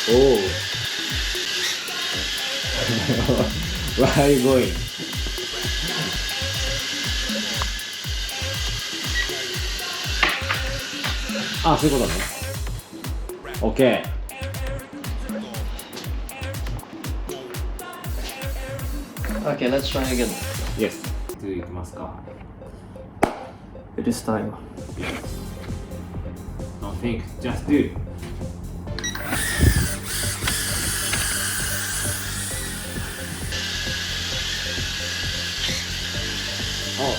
Oh. Where are you going? Ah, そういうことね。OK。Okay, let's try again. Yes。次いきますか。It is time. No think, just do. Oh,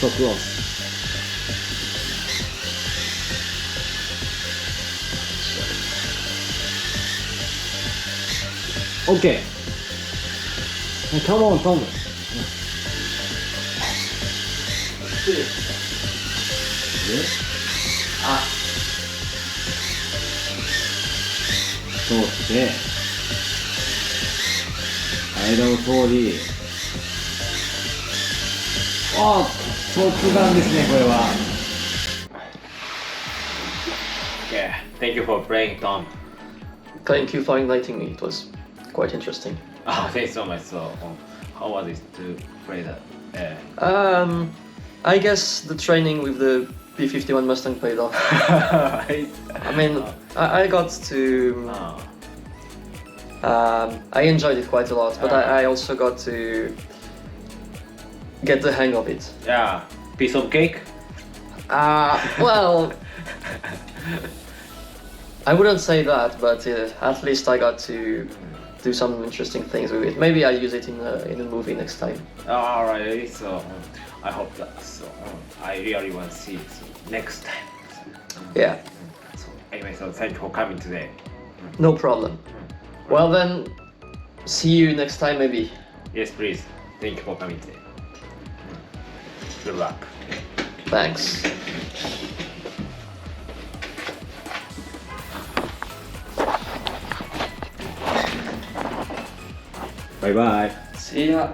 so close. Okay. Come on, Tom. あ、通って間を通り、あ、特段ですねこれは。Yeah, thank you for playing, Tom. Thank you for inviting me. It was quite interesting. Oh, thanks so much. So, how was it to play that? I guess the training with the P51 Mustang paid off. Right. I mean, I got to. I enjoyed it quite a lot, but I also got to get the hang of it. Yeah, piece of cake. Well, I wouldn't say that, but at least I got to do some interesting things with it. Maybe I'll use it in a movie next time. Alright, so I hope that. So I really want to see it next time. Yeah, So anyway, so thank you for coming today. no problem. Well then, see you next time maybe. Yes, please. Thank you for coming today. Good luck. Thanks. Bye bye. See ya.